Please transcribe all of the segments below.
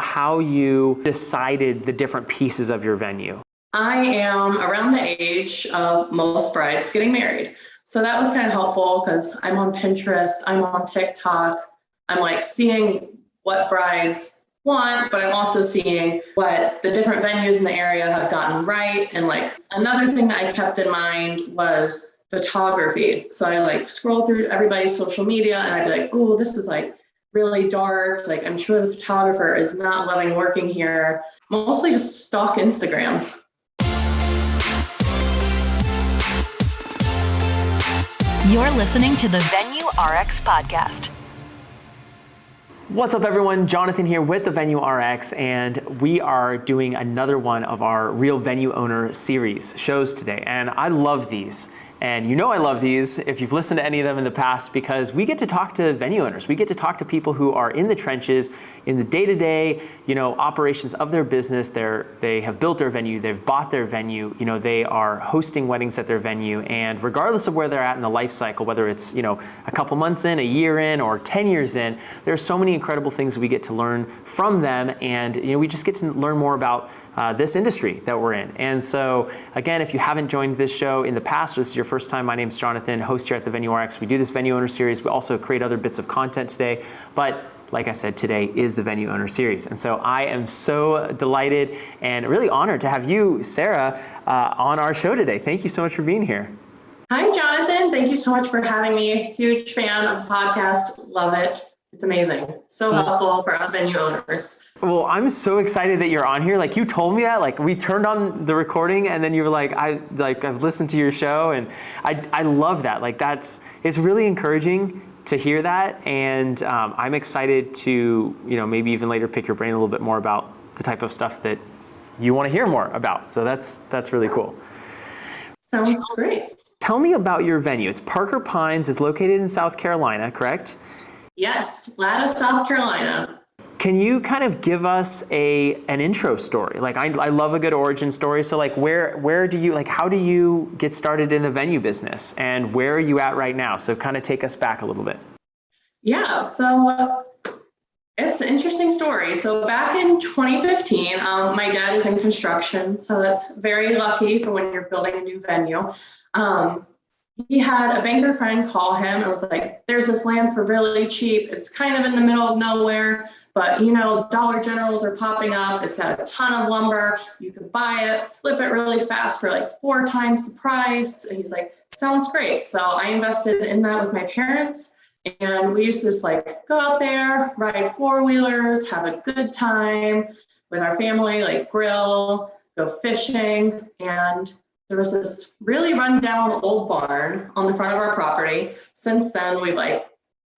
about how you decided the different pieces of your venue. I am around the age of most brides getting married. So that was kind of helpful because I'm on Pinterest, I'm on TikTok, I'm like seeing what brides want, but I'm also seeing what the different venues in the area have gotten right. And like another thing that I kept in mind was photography. So I like scroll through everybody's social media and I'd be like, oh, this is like really dark. Like I'm sure the photographer is not loving working here. Mostly just stalk Instagrams. You're listening to the Venue RX podcast. What's up, everyone? Jonathan here with the Venue RX, and we are doing another one of our Real Venue Owner series shows today. And I love these. And you know I love these if you've listened to any of them in the past, because we get to talk to venue owners. We get to talk to people who are in the trenches, in the day-to-day, operations of their business. They have built their venue, they've bought their venue, they are hosting weddings at their venue. And regardless of where they're at in the life cycle, whether it's, a couple months in, a year in, or 10 years in, there's so many incredible things that we get to learn from them. And, we just get to learn more about this industry that we're in. And so again, if you haven't joined this show in the past, or this is your first time, my name is Jonathan, host here at the Venue RX. We do this Venue Owner series. We also create other bits of content today, but like I said, today is the Venue Owner series. And so I am so delighted and really honored to have you, Sarah, on our show today. Thank you so much for being here. Hi, Jonathan. Thank you so much for having me. Huge fan of the podcast. Love it. It's amazing. So helpful for us venue owners. Well, I'm so excited that you're on here. Like, you told me that, like, we turned on the recording and then you were like, I've listened to your show, and I love that. Like, it's really encouraging to hear that. And I'm excited to, maybe even later pick your brain a little bit more about the type of stuff that you want to hear more about. So that's really cool. Sounds great. Tell me about your venue. It's Parker Pines. It's located in South Carolina, correct? Yes, Atlanta, South Carolina. Can you kind of give us an intro story? Like, I love a good origin story. So like, where do you, like, how do you get started in the venue business, and where are you at right now? So kind of take us back a little bit. Yeah, so it's an interesting story. So back in 2015, my dad is in construction, so that's very lucky for when you're building a new venue. He had a banker friend call him and was like, there's this land for really cheap. It's kind of in the middle of nowhere, but Dollar Generals are popping up. It's got a ton of lumber. You could buy it, flip it really fast for like 4 times the price. And he's like, sounds great. So I invested in that with my parents, and we used to just like go out there, ride 4-wheelers, have a good time with our family, like grill, go fishing. And there was this really rundown old barn on the front of our property. Since then, we've like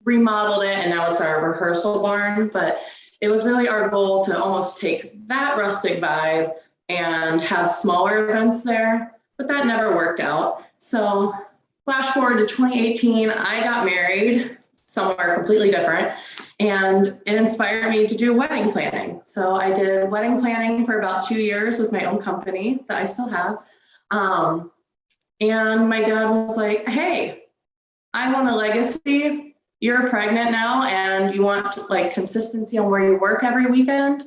remodeled it, and now it's our rehearsal barn. But it was really our goal to almost take that rustic vibe and have smaller events there, but that never worked out. So flash forward to 2018, I got married somewhere completely different, and it inspired me to do wedding planning. So I did wedding planning for about 2 years with my own company that I still have. And my dad was like, hey, I want a legacy. You're pregnant now and you want like consistency on where you work every weekend.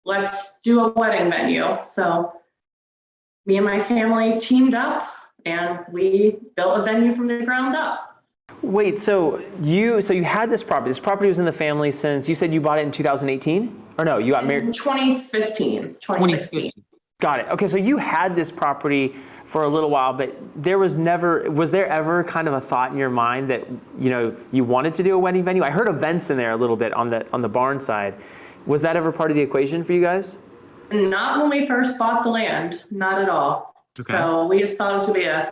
Let's do a wedding venue. So me and my family teamed up and we built a venue from the ground up. Wait, so you had this property. This property was in the family since, you said you bought it in 2018? Or no, you got married? In 2016. Got it. Okay, so you had this property for a little while, but was there ever kind of a thought in your mind that, you wanted to do a wedding venue? I heard events in there a little bit on the barn side. Was that ever part of the equation for you guys? Not when we first bought the land, not at all. Okay. So we just thought it was going to be a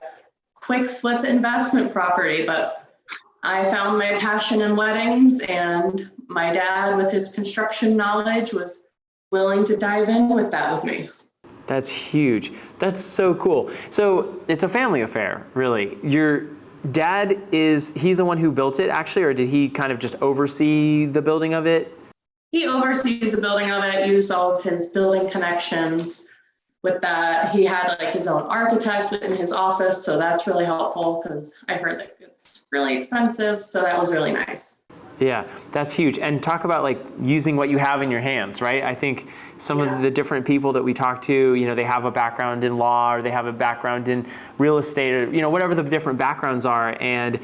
quick flip investment property, but I found my passion in weddings, and my dad, with his construction knowledge, was willing to dive in with that with me. That's huge. That's so cool. So it's a family affair, really. Your dad, is he the one who built it actually, or did he kind of just oversee the building of it? He oversees the building of it, used all of his building connections with that. He had like his own architect in his office, so that's really helpful because I heard that it's really expensive, so that was really nice. Yeah, that's huge. And talk about like using what you have in your hands, right? I think some of the different people that we talk to, they have a background in law or they have a background in real estate or, whatever the different backgrounds are. And,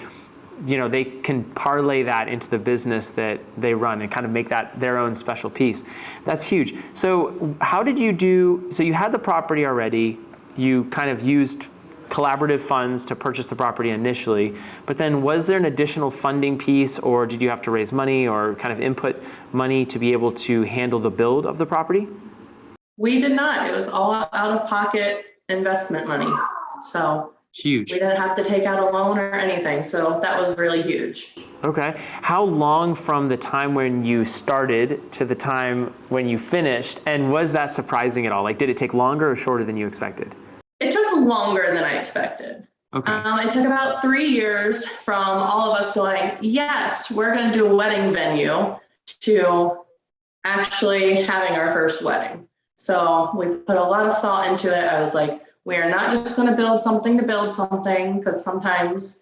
they can parlay that into the business that they run and kind of make that their own special piece. That's huge. So how did you do, so you had the property already, you kind of used collaborative funds to purchase the property initially, but then was there an additional funding piece or did you have to raise money or kind of input money to be able to handle the build of the property? We did not. It was all out of pocket investment money. So huge. We didn't have to take out a loan or anything. So that was really huge. Okay. How long from the time when you started to the time when you finished? And was that surprising at all? Like, did it take longer or shorter than you expected? It took longer than I expected. Okay. It took about 3 years from all of us going, yes, we're going to do a wedding venue to actually having our first wedding. So we put a lot of thought into it. I was like, we are not just going to build something to build something, because sometimes,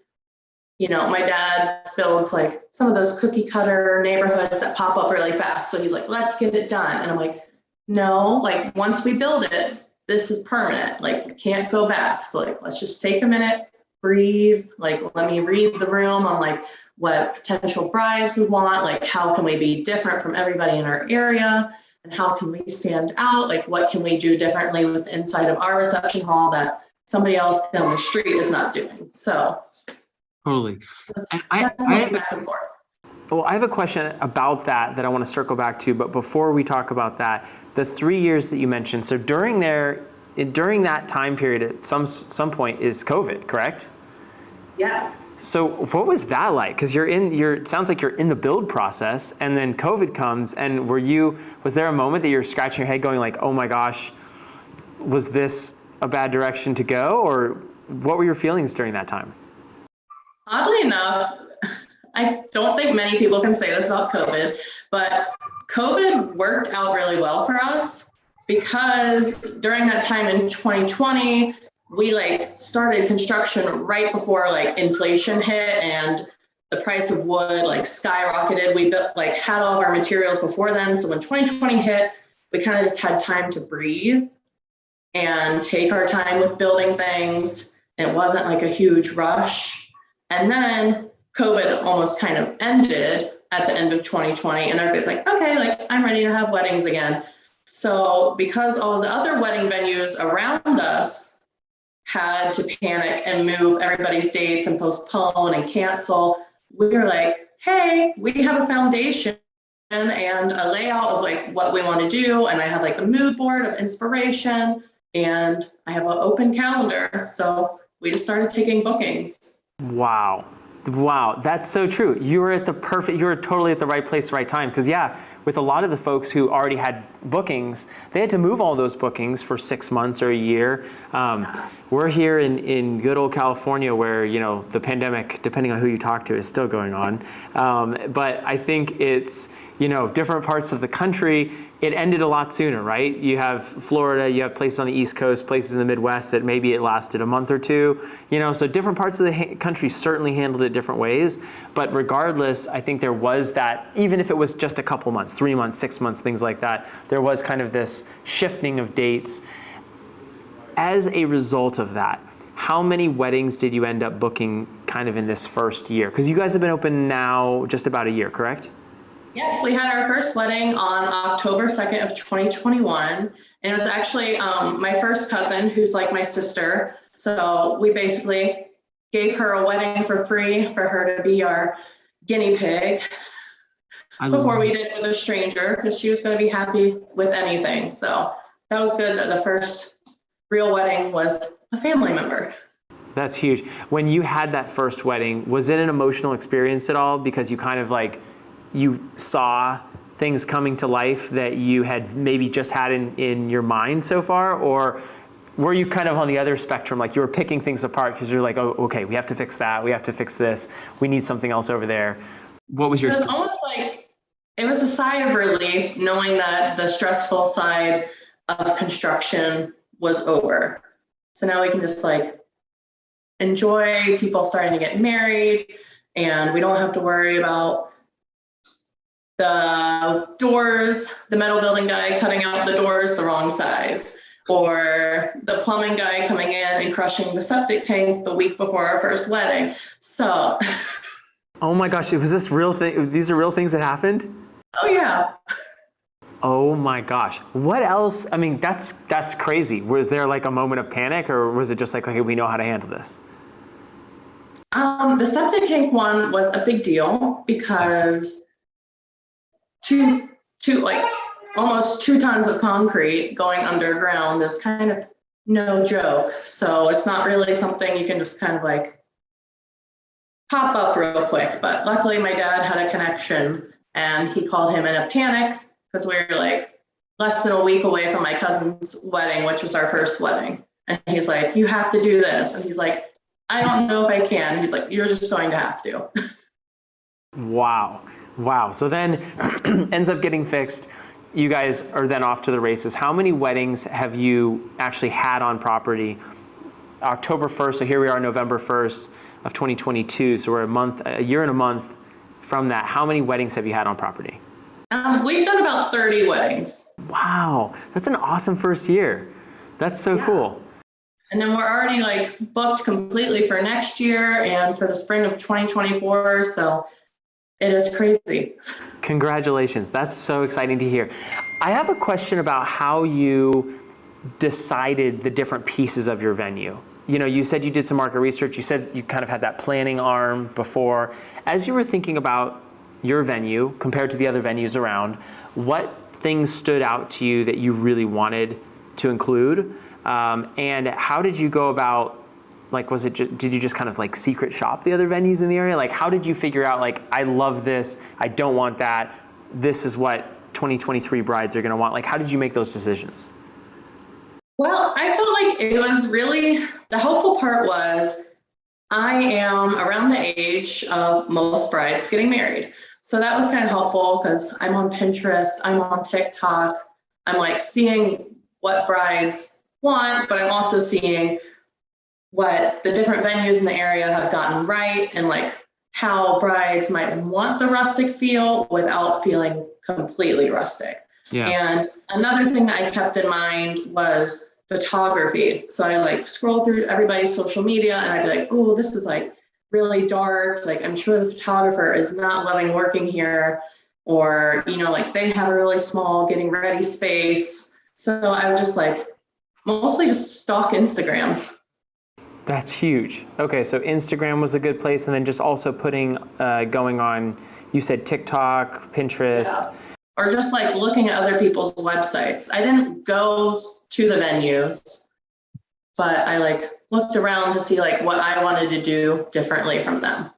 my dad builds like some of those cookie cutter neighborhoods that pop up really fast. So he's like, let's get it done. And I'm like, no, like once we build it, this is permanent, like we can't go back. So like, let's just take a minute, breathe, like, let me read the room on like what potential brides we want, like how can we be different from everybody in our area, and how can we stand out? Like what can we do differently with the inside of our reception hall that somebody else down the street is not doing? So totally. And back and forth. Well, I have a question about that I want to circle back to, but before we talk about that, the 3 years that you mentioned, so during that time period at some point is COVID, correct? Yes. So what was that like? Because it sounds like you're in the build process and then COVID comes, and was there a moment that you're scratching your head going like, oh my gosh, was this a bad direction to go? Or what were your feelings during that time? Oddly enough, I don't think many people can say this about COVID, but COVID worked out really well for us, because during that time in 2020, we like started construction right before like inflation hit and the price of wood like skyrocketed. We had all of our materials before then. So when 2020 hit, we kind of just had time to breathe and take our time with building things. It wasn't like a huge rush. And then COVID almost kind of ended at the end of 2020, and everybody's like, okay, like I'm ready to have weddings again. So because all the other wedding venues around us had to panic and move everybody's dates and postpone and cancel, we were like, hey, we have a foundation and a layout of like what we want to do. And I have like a mood board of inspiration and I have an open calendar. So we just started taking bookings. Wow, that's so true. You were totally at the right place, right time. Because with a lot of the folks who already had bookings, they had to move all those bookings for 6 months or a year. We're here in good old California where, the pandemic, depending on who you talk to, is still going on. But I think it's, different parts of the country, it ended a lot sooner, right? You have Florida, you have places on the East Coast, places in the Midwest that maybe it lasted a month or two, so different parts of the country certainly handled it different ways. But regardless, I think there was that, even if it was just a couple months, 3 months, 6 months, things like that, there was kind of this shifting of dates. As a result of that, how many weddings did you end up booking kind of in this first year? Because you guys have been open now just about a year, correct? Yes, we had our first wedding on October 2nd of 2021. And it was actually my first cousin, who's like my sister. So we basically gave her a wedding for free for her to be our guinea pig before we did it with a stranger, because she was going to be happy with anything. So that was good. The first real wedding was a family member. That's huge. When you had that first wedding, was it an emotional experience at all? Because you kind of you saw things coming to life that you had maybe just had in your mind so far? Or were you kind of on the other spectrum, like you were picking things apart because you're like, oh, okay, we have to fix that, we have to fix this, we need something else over there? What was your experience? It was almost like, it was a sigh of relief knowing that the stressful side of construction was over. So now we can just enjoy people starting to get married, and we don't have to worry about the doors, the metal building guy cutting out the doors the wrong size, or the plumbing guy coming in and crushing the septic tank the week before our first wedding. So. Oh my gosh, was this real thing? These are real things that happened? Oh yeah. Oh my gosh. What else? I mean, that's crazy. Was there like a moment of panic, or was it just like, okay, we know how to handle this? The septic tank one was a big deal because like almost 2 tons of concrete going underground is kind of no joke. So it's not really something you can just kind of like pop up real quick. But luckily my dad had a connection and he called him in a panic because we were like less than a week away from my cousin's wedding, which was our first wedding. And he's like, you have to do this. And he's like, I don't know if I can. He's like, you're just going to have to. Wow. So then ends up getting fixed. You guys are then off to the races. How many weddings have you actually had on property? October 1st, so here we are November 1st of 2022. So we're a year and a month from that. How many weddings have you had on property? We've done about 30 weddings. Wow, that's an awesome first year. That's so cool. And then we're already like booked completely for next year and for the spring of 2024. So it is crazy. Congratulations. That's so exciting to hear. I have a question about how you decided the different pieces of your venue. You know, you said you did some market research. You said you kind of had that planning arm before. As you were thinking about your venue compared to the other venues around, what things stood out to you that you really wanted to include? And how did you go about, like, did you just kind of like secret shop the other venues in the area? Like, how did you figure out, like, I love this, I don't want that, this is what 2023 brides are gonna want? Like, how did you make those decisions? Well, I felt like it was really, the helpful part was I am around the age of most brides getting married. So that was kind of helpful because I'm on Pinterest, I'm on TikTok, I'm like seeing what brides want, but I'm also seeing what the different venues in the area have gotten right and like how brides might want the rustic feel without feeling completely rustic. Yeah. And another thing that I kept in mind was photography. So I like scroll through everybody's social media and I'd be like, oh, this is like really dark. Like, I'm sure the photographer is not loving working here, or, you know, like they have a really small getting ready space. So I would just like mostly just stalk Instagrams. That's huge. Okay, so Instagram was a good place, and then just also putting, going on, you said TikTok, Pinterest. Yeah. Or just like looking at other people's websites. I didn't go to the venues, but I like looked around to see like what I wanted to do differently from them.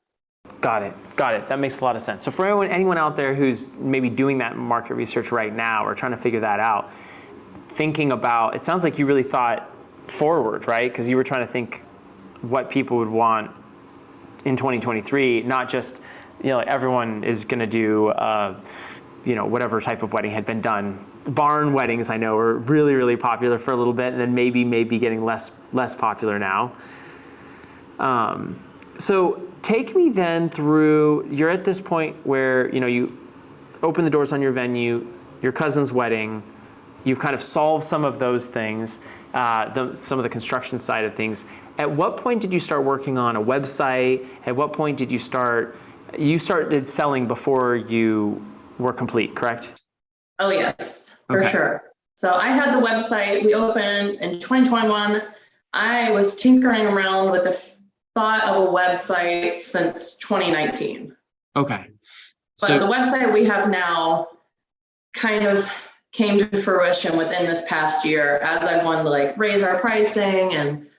Got it. That makes a lot of sense. So for anyone out there who's maybe doing that market research right now or trying to figure that out, thinking about, it sounds like you really thought forward, right? Because you were trying to think what people would want in 2023, not just, you know, everyone is going to do, you know, whatever type of wedding had been done. Barn weddings, I know, were really, really popular for a little bit, and then maybe getting less popular now. So take me then through, you're at this point where, you know, you open the doors on your venue, your cousin's wedding, you've kind of solved some of those things, some of the construction side of things. At what point did you start working on a website? At what point did you started selling before you were complete, correct? Oh yes, for sure. So I had the website, we opened in 2021. I was tinkering around with the thought of a website since 2019. Okay. But the website we have now kind of came to fruition within this past year as I wanted to like raise our pricing and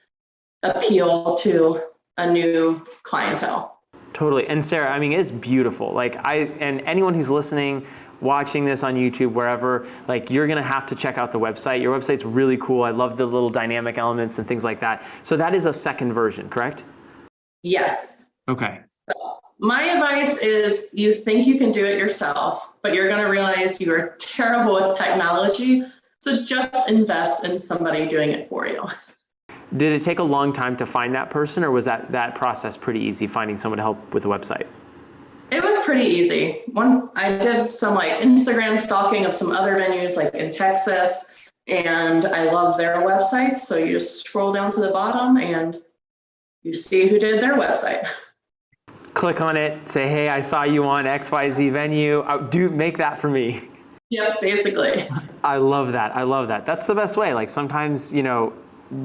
appeal to a new clientele. Totally. And Sarah, I mean, it's beautiful. Like and anyone who's listening, watching this on YouTube, wherever, like you're going to have to check out the website. Your website's really cool. I love the little dynamic elements and things like that. So that is a second version, correct? Yes. Okay. So my advice is you think you can do it yourself, but you're going to realize you are terrible with technology. So just invest in somebody doing it for you. Did it take a long time to find that person, or was that process pretty easy, finding someone to help with the website? It was pretty easy. I did some like Instagram stalking of some other venues like in Texas, and I love their websites. So you just scroll down to the bottom and you see who did their website. Click on it, say, hey, I saw you on XYZ venue. Do make that for me. Yep, basically. I love that. I love that. That's the best way. Like sometimes,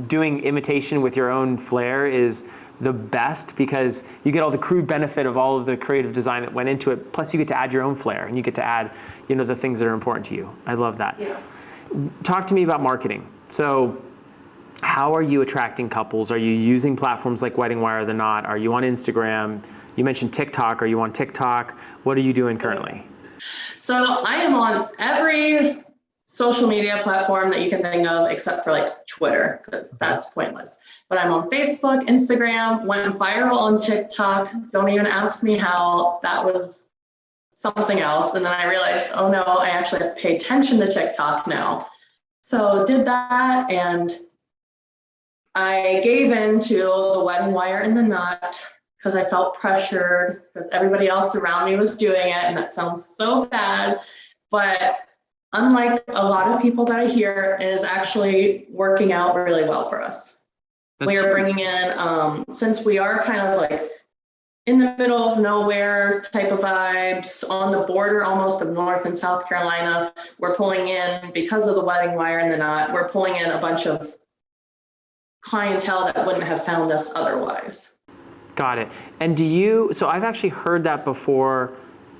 doing imitation with your own flair is the best because you get all the crude benefit of all of the creative design that went into it. Plus you get to add your own flair and you get to add, the things that are important to you. I love that. Yeah. Talk to me about marketing. So how are you attracting couples? Are you using platforms like Wedding Wire the Knot? Are you on Instagram? You mentioned TikTok. Are you on TikTok? What are you doing currently? So I am on every social media platform that you can think of except for like Twitter, because that's pointless. But I'm on Facebook, Instagram, went viral on TikTok. Don't even ask me how. That was something else. And then I realized, oh no, I actually have to pay attention to TikTok now. So did that, and I gave in to the Wedding Wire and the Knot because I felt pressured because everybody else around me was doing it, and that sounds so bad. But unlike a lot of people that I hear, it is actually working out really well for us. We are bringing in, since we are kind of like in the middle of nowhere type of vibes, on the border almost of North and South Carolina, we're pulling in, because of the Wedding Wire and the Knot, we're pulling in a bunch of clientele that wouldn't have found us otherwise. Got it. And so I've actually heard that before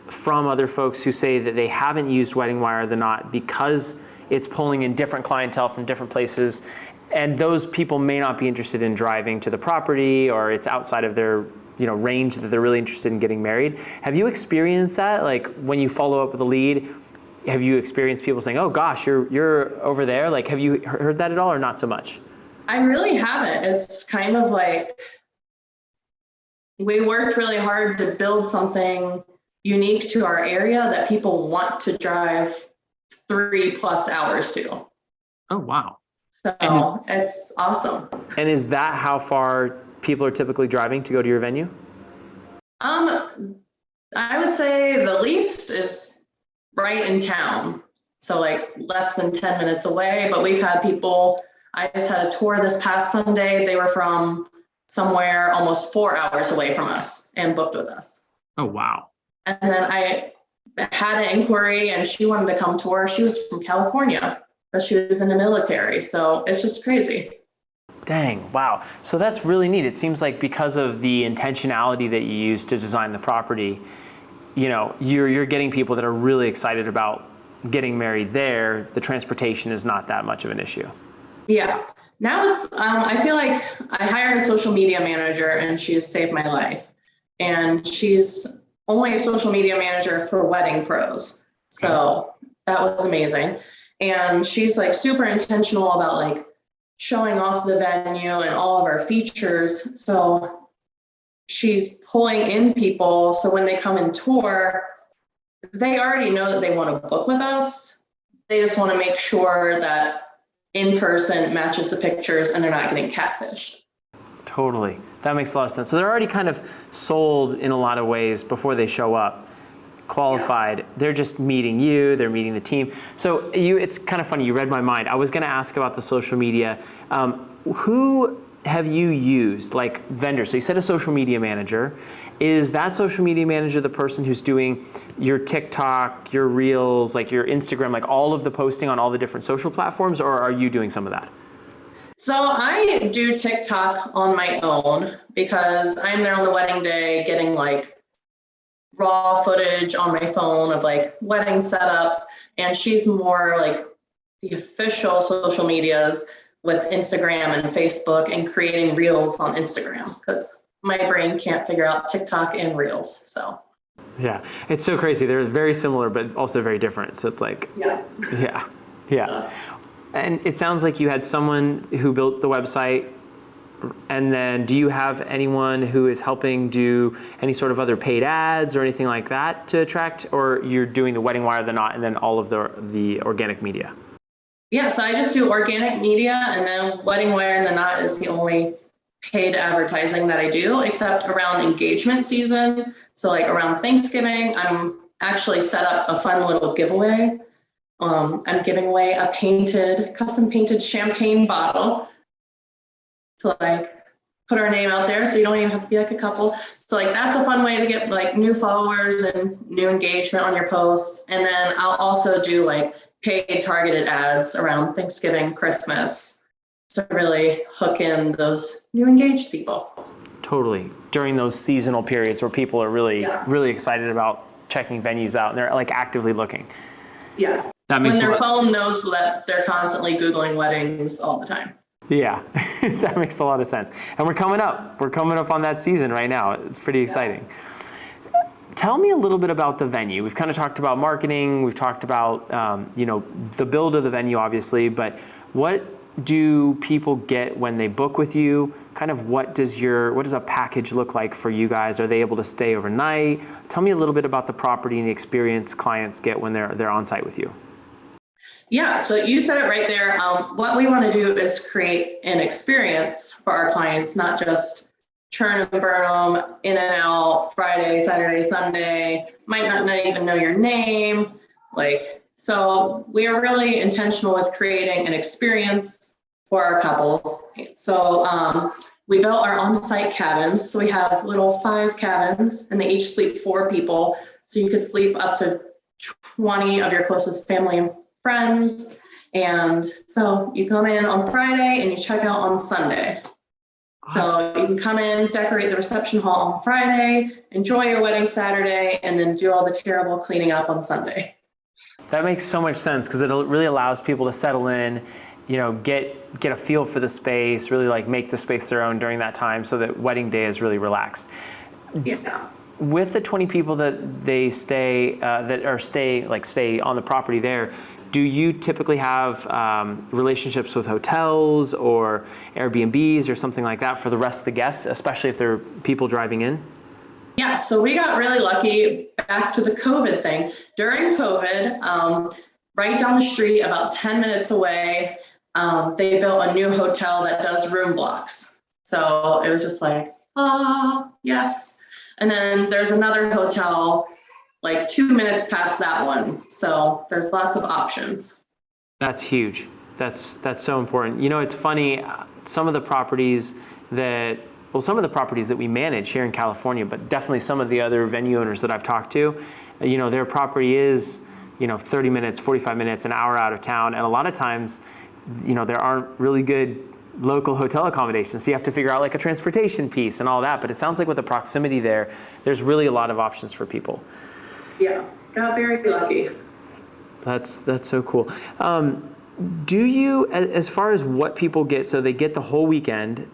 from other folks who say that they haven't used Wedding Wire or the Knot because it's pulling in different clientele from different places, and those people may not be interested in driving to the property, or it's outside of their range that they're really interested in getting married. Have you experienced that? Like when you follow up with a lead, have you experienced people saying, oh gosh, you're over there? Like, have you heard that at all or not so much? I really haven't. It's kind of like we worked really hard to build something unique to our area that people want to drive 3+ hours to. Oh, wow. So it's awesome. And is that how far people are typically driving to go to your venue? I would say the least is right in town. So like less than 10 minutes away, but we've had people, I just had a tour this past Sunday. They were from somewhere almost 4 hours away from us and booked with us. Oh, wow. And then I had an inquiry and she wanted to come tour. She was from California, but she was in the military. So it's just crazy. Dang, wow. So that's really neat. It seems like because of the intentionality that you use to design the property, you're getting people that are really excited about getting married there. The transportation is not that much of an issue. Yeah. Now it's, I feel like I hired a social media manager and she has saved my life. And she's only a social media manager for wedding pros. So that was amazing. And she's like super intentional about like showing off the venue and all of our features. So she's pulling in people. So when they come and tour, they already know that they want to book with us. They just want to make sure that in person matches the pictures and they're not getting catfished. Totally. That makes a lot of sense. So they're already kind of sold in a lot of ways before they show up, qualified. Yeah. They're just meeting you, they're meeting the team. So it's kind of funny, you read my mind. I was going to ask about the social media. Who have you used, like vendors? So you said a social media manager. Is that social media manager the person who's doing your TikTok, your Reels, like your Instagram, like all of the posting on all the different social platforms, or are you doing some of that? So I do TikTok on my own because I'm there on the wedding day getting like raw footage on my phone of like wedding setups. And she's more like the official social medias with Instagram and Facebook and creating Reels on Instagram because my brain can't figure out TikTok and Reels. So yeah, it's so crazy. They're very similar, but also very different. So it's like, yeah. And it sounds like you had someone who built the website, and then do you have anyone who is helping do any sort of other paid ads or anything like that to attract, or you're doing the Wedding Wire, the Knot, and then all of the organic media? Yeah, so I just do organic media, and then Wedding Wire and the Knot is the only paid advertising that I do, except around engagement season. So like around Thanksgiving, I'm actually set up a fun little giveaway. I'm giving away a custom painted champagne bottle to like put our name out there, so you don't even have to be like a couple. So like that's a fun way to get like new followers and new engagement on your posts. And then I'll also do like paid targeted ads around Thanksgiving, Christmas to really hook in those new engaged people. Totally. During those seasonal periods where people are really, really excited about checking venues out and they're like actively looking. Yeah. That makes when their phone knows that they're constantly Googling weddings all the time. Yeah, that makes a lot of sense. And we're coming up. We're coming up on that season right now. It's pretty exciting. Tell me a little bit about the venue. We've kind of talked about marketing. We've talked about, the build of the venue, obviously. But what do people get when they book with you? Kind of what does a package look like for you guys? Are they able to stay overnight? Tell me a little bit about the property and the experience clients get when they're on site with you. Yeah, so you said it right there. What we want to do is create an experience for our clients, not just churn and burn them in and out Friday, Saturday, Sunday, might not even know your name. So we are really intentional with creating an experience for our couples. So we built our on-site cabins. So we have little 5 cabins and they each sleep 4 people. So you could sleep up to 20 of your closest family and friends. And so you come in on Friday and you check out on Sunday. Awesome. So you can come in, decorate the reception hall on Friday, enjoy your wedding Saturday, and then do all the terrible cleaning up on Sunday. That makes so much sense because it really allows people to settle in, get a feel for the space, really like make the space their own during that time so that wedding day is really relaxed. Yeah. With the 20 people that they stay on the property there, do you typically have relationships with hotels or Airbnbs or something like that for the rest of the guests, especially if they're people driving in? Yeah, so we got really lucky back to the COVID thing. During COVID, right down the street, about 10 minutes away, they built a new hotel that does room blocks. So it was just like, yes. And then there's another hotel like 2 minutes past that one. So there's lots of options. That's huge. That's so important. It's funny, some of the properties that we manage here in California, but definitely some of the other venue owners that I've talked to, their property is, 30 minutes, 45 minutes, an hour out of town. And a lot of times, there aren't really good local hotel accommodations. So you have to figure out like a transportation piece and all that. But it sounds like with the proximity there's really a lot of options for people. Yeah, got very lucky. That's so cool. Do you, as far as what people get, so they get the whole weekend,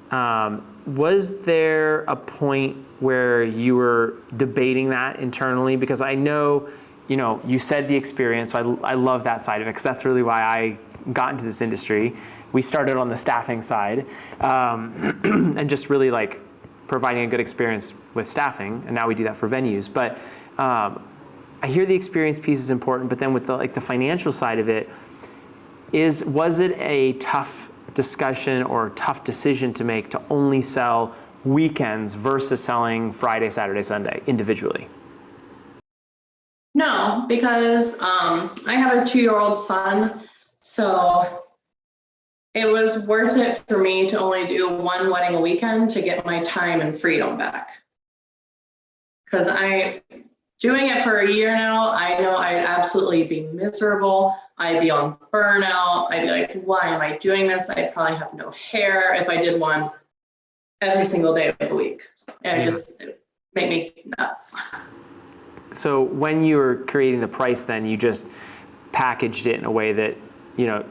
was there a point where you were debating that internally? Because I know, you said the experience, so I love that side of it because that's really why I got into this industry. We started on the staffing side and just really like providing a good experience with staffing, and now we do that for venues. But I hear the experience piece is important, but then with the financial side of it, was it a tough discussion or tough decision to make to only sell weekends versus selling Friday, Saturday, Sunday individually? No, because I have a 2-year-old son, so it was worth it for me to only do one wedding a weekend to get my time and freedom back. Because doing it for a year now, I know I'd absolutely be miserable. I'd be on burnout. I'd be like, why am I doing this? I'd probably have no hair if I did one every single day of the week. And it made me nuts. So when you were creating the price, then you just packaged it in a way that,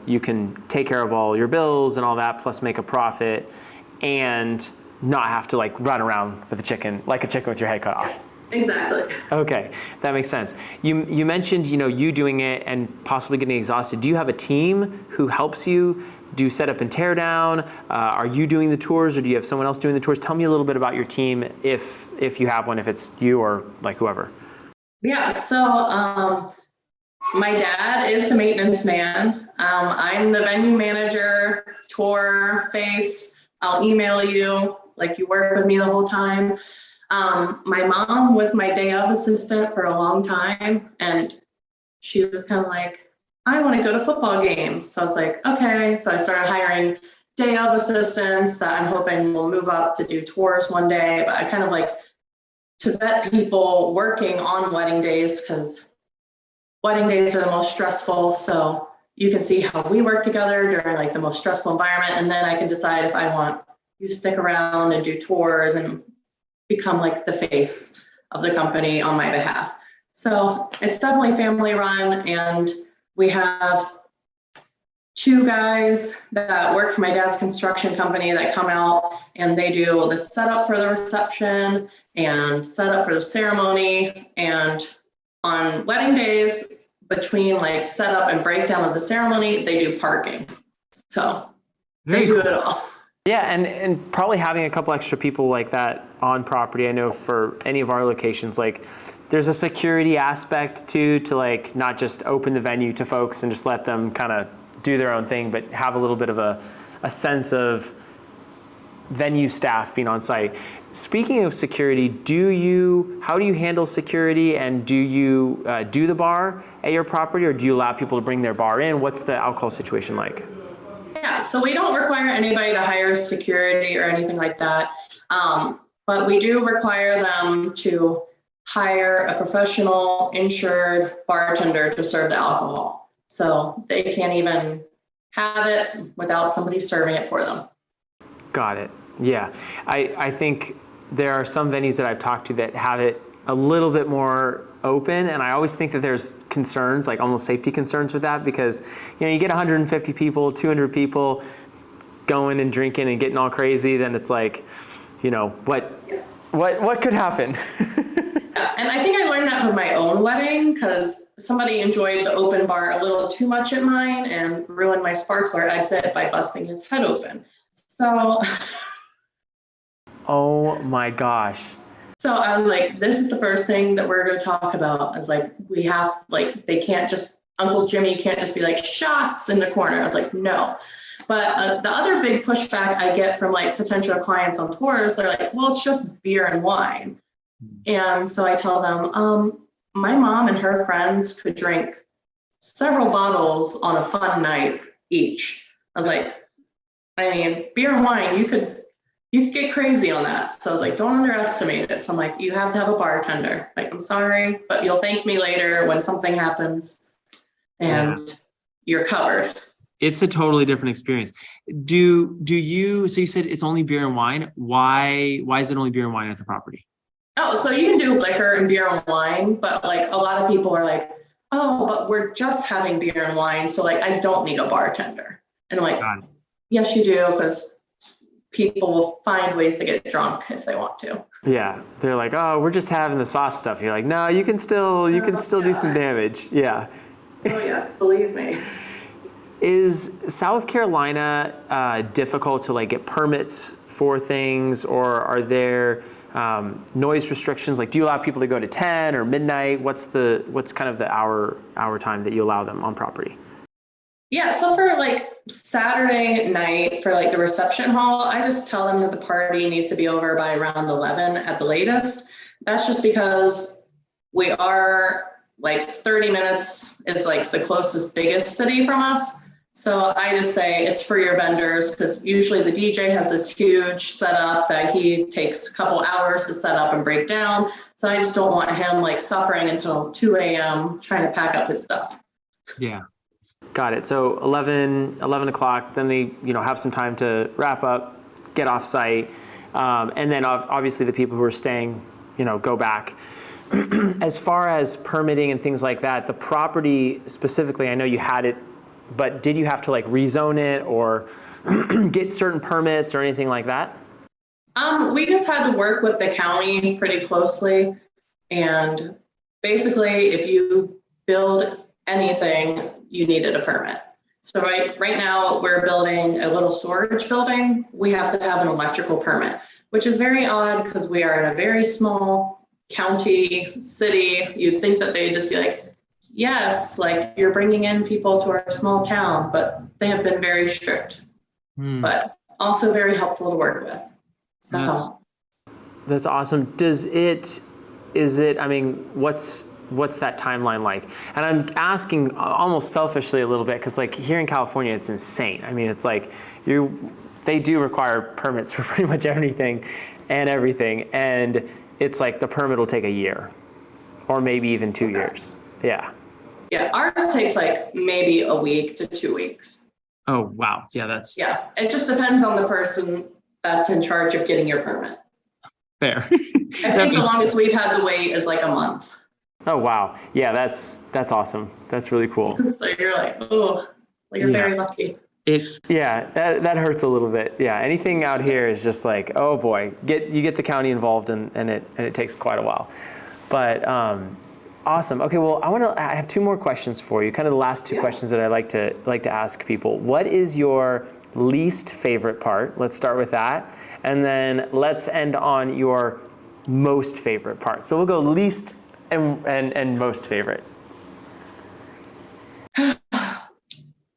you can take care of all your bills and all that, plus make a profit and not have to like run around with a chicken with your head cut off. Yes. Exactly. Okay, that makes sense. You mentioned, you doing it and possibly getting exhausted. Do you have a team who helps you? Do you set up and tear down? Are you doing the tours or do you have someone else doing the tours? Tell me a little bit about your team if you have one, if it's you or like whoever. Yeah, so my dad is the maintenance man. I'm the venue manager, tour face. I'll email you like you work with me the whole time. My mom was my day of assistant for a long time, and she was kind of like, I want to go to football games. So I was like, okay. So I started hiring day of assistants that I'm hoping will move up to do tours one day. But I kind of like to vet people working on wedding days, because wedding days are the most stressful. So you can see how we work together during like the most stressful environment. And then I can decide if I want you to stick around and do tours and become like the face of the company on my behalf. So it's definitely family run, and we have 2 guys that work for my dad's construction company that come out and they do the setup for the reception and setup for the ceremony. And on wedding days, between like setup and breakdown of the ceremony, they do parking. So they do it all. Yeah, and probably having a couple extra people like that on property. I know for any of our locations, like there's a security aspect to like not just open the venue to folks and just let them kind of do their own thing, but have a little bit of a sense of venue staff being on site. Speaking of security, how do you handle security, and do you do the bar at your property, or do you allow people to bring their bar in? What's the alcohol situation like? Yeah, so we don't require anybody to hire security or anything like that. But we do require them to hire a professional insured bartender to serve the alcohol. So they can't even have it without somebody serving it for them. Got it. Yeah. I think there are some venues that I've talked to that have it a little bit more open, and I always think that there's concerns, like almost safety concerns with that, because you get 150 people, 200 people going and drinking and getting all crazy, then it's like, what could happen? Yeah, and I think I learned that from my own wedding, because somebody enjoyed the open bar a little too much at mine and ruined my sparkler exit by busting his head open. So oh my gosh. So I was like, this is the first thing that we're going to talk about. I was like, we have, like, they can't just, Uncle Jimmy can't just be like shots in the corner. I was like, no. But the other big pushback I get from like potential clients on tours, they're like, well, it's just beer and wine. And so I tell them, my mom and her friends could drink several bottles on a fun night each. I was like, I mean, beer and wine, you could get crazy on that. So I was like, don't underestimate it. So I'm like, you have to have a bartender. Like, I'm sorry, but you'll thank me later when something happens and you're covered. It's a totally different experience. So you said it's only beer and wine. Why is it only beer and wine at the property? Oh, so you can do liquor and beer and wine, but like a lot of people are like, oh, but we're just having beer and wine. So like, I don't need a bartender. And I'm like, yes, you do, because people will find ways to get drunk if they want to. Yeah, they're like, oh, we're just having the soft stuff. You're like, no, you can still do some damage. Yeah. Oh yes, believe me. Is South Carolina difficult to like get permits for things, or are there noise restrictions? Like, do you allow people to go to 10 or midnight? What's kind of the hour time that you allow them on property? Yeah, so for like Saturday night for like the reception hall, I just tell them that the party needs to be over by around 11 at the latest. That's just because we are like 30 minutes is like the closest biggest city from us. So I just say it's for your vendors, because usually the DJ has this huge setup that he takes a couple hours to set up and break down. So I just don't want him like suffering until 2 a.m. trying to pack up his stuff. Yeah. Got it. So 11 o'clock, then they have some time to wrap up, get off site, and then obviously the people who are staying, go back. As far as permitting and things like that, the property specifically, I know you had it, but did you have to like rezone it or get certain permits or anything like that? We just had to work with the county pretty closely, and basically if you build anything, you needed a permit. So right now we're building a little storage building. We have to have an electrical permit, which is very odd because we are in a very small county city. You'd think that they'd just be like, yes, like you're bringing in people to our small town, but they have been very strict, but also very helpful to work with. So That's awesome. I mean, what's that timeline like? And I'm asking almost selfishly a little bit because like here in California, it's insane. I mean, it's like they do require permits for pretty much everything and everything. And it's like the permit will take a year or maybe even 2 years. Yeah. Yeah, ours takes like maybe a week to 2 weeks. Oh, wow. Yeah, that's Yeah, it just depends on the person that's in charge of getting your permit. fair. I think the longest we've had to wait is like a month. Oh, wow. Yeah, that's awesome. That's really cool. So you're like, oh, well, you're very lucky. That hurts a little bit. Yeah, anything out here is just like, oh boy, you get the county involved and it takes quite a while. But awesome. Okay, well, I have 2 more questions for you. Kind of the last 2 questions that I like to ask people. What is your least favorite part? Let's start with that, and then let's end on your most favorite part. So we'll go least and most favorite.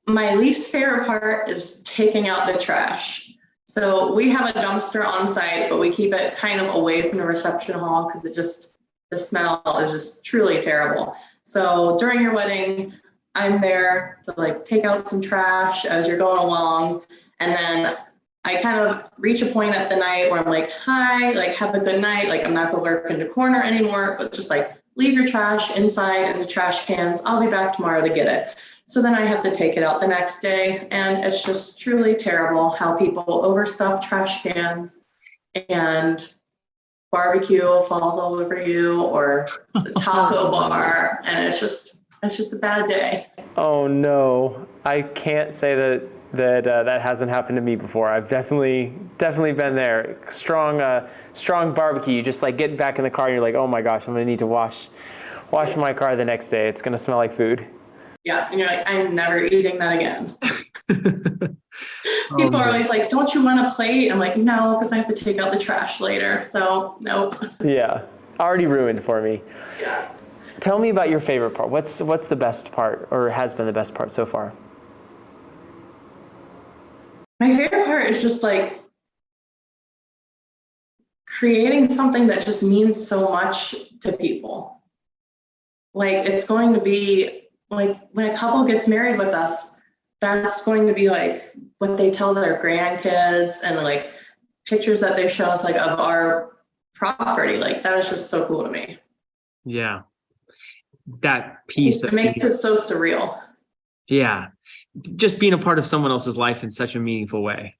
My least favorite part is taking out the trash. So we have a dumpster on site, but we keep it kind of away from the reception hall because the smell is just truly terrible. So during your wedding, I'm there to like take out some trash as you're going along. And then I kind of reach a point at the night where I'm like, hi, like have a good night. Like I'm not gonna lurk in the corner anymore, but just like leave your trash inside in the trash cans. I'll be back tomorrow to get it. So then I have to take it out the next day. And it's just truly terrible how people overstuff trash cans and barbecue falls all over you or the taco bar. And it's just a bad day. Oh no, I can't say that hasn't happened to me before. I've definitely been there. Strong barbecue. You just like get back in the car and you're like, oh my gosh, I'm gonna need to wash my car the next day. It's gonna smell like food. Yeah, and you're like, I'm never eating that again. People are always like, don't you want a plate? I'm like, no, because I have to take out the trash later. So nope. Yeah, already ruined for me. Yeah. Tell me about your favorite part. What's the best part, or has been the best part so far? My favorite part is just like creating something that just means so much to people. Like it's going to be like when a couple gets married with us, that's going to be like what they tell their grandkids and like pictures that they show us like of our property. Like that is just so cool to me. Yeah. That piece it makes it so surreal. Yeah. Just being a part of someone else's life in such a meaningful way.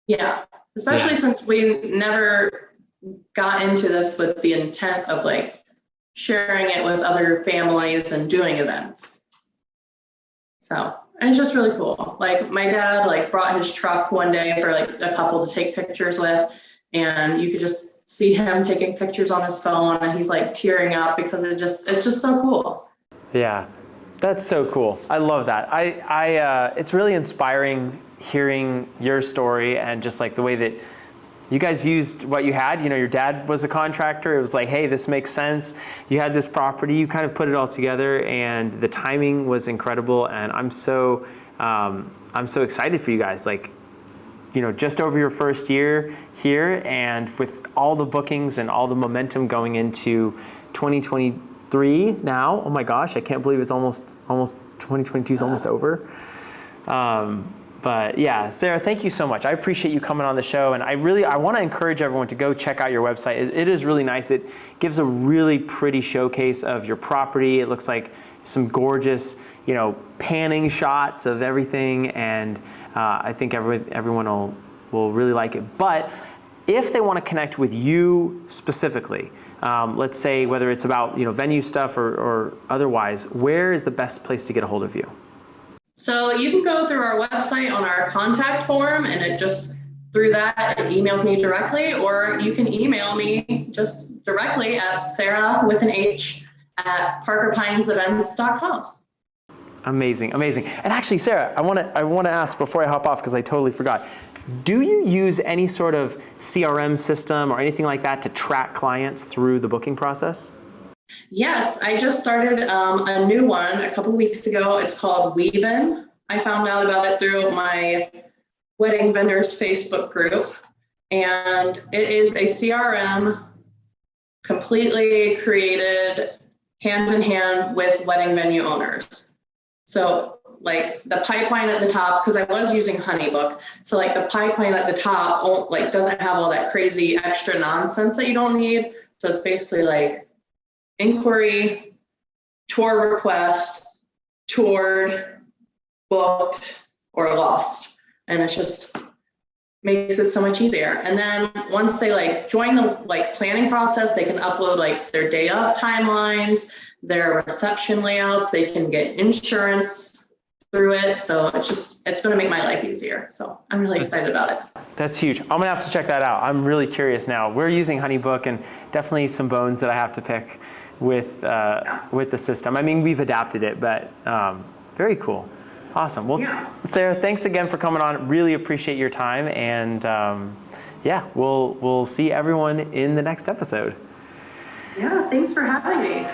Yeah. Especially since we never got into this with the intent of like sharing it with other families and doing events. So, and it's just really cool. Like my dad like brought his truck one day for like a couple to take pictures with, and you could just see him taking pictures on his phone and he's like tearing up because it's just so cool. Yeah, that's so cool. I love that. It's really inspiring hearing your story and just like the way that you guys used what you had. You know, your dad was a contractor. It was like, hey, this makes sense. You had this property. You kind of put it all together, and the timing was incredible. And I'm so excited for you guys. Like, you know, just over your first year here, and with all the bookings and all the momentum going into 2023 now. Oh my gosh, I can't believe it's almost 2022 is almost over. But yeah, Sarah, thank you so much. I appreciate you coming on the show, and I want to encourage everyone to go check out your website. It is really nice. It gives a really pretty showcase of your property. It looks like some gorgeous, you know, panning shots of everything, and I think everyone will really like it. But if they want to connect with you specifically, let's say whether it's about, you know, venue stuff or otherwise, where is the best place to get a hold of you? So you can go through our website on our contact form, and it just through that it emails me directly, or you can email me just directly at Sarah with an H at parkerpinesevents.com. Amazing. And actually, Sarah, I want to ask before I hop off, because I totally forgot. Do you use any sort of CRM system or anything like that to track clients through the booking process? Yes, I just started a new one a couple weeks ago. It's called Weavin. I found out about it through my wedding vendors Facebook group. And it is a CRM completely created hand in hand with wedding venue owners. So like the pipeline at the top, because I was using HoneyBook. So like the pipeline at the top like doesn't have all that crazy extra nonsense that you don't need. So it's basically like inquiry, tour request, toured, booked, or lost. And it just makes it so much easier. And then once they like join the like planning process, they can upload like their day of timelines, their reception layouts, they can get insurance through it. So it's going to make my life easier. So I'm really excited about it. That's huge. I'm gonna have to check that out. I'm really curious now. We're using HoneyBook, and definitely some bones that I have to pick with the system. I mean, we've adapted it, but very cool. Awesome. Well, Sarah, thanks again for coming on. Really appreciate your time, and yeah, we'll see everyone in the next episode. Yeah, thanks for having me.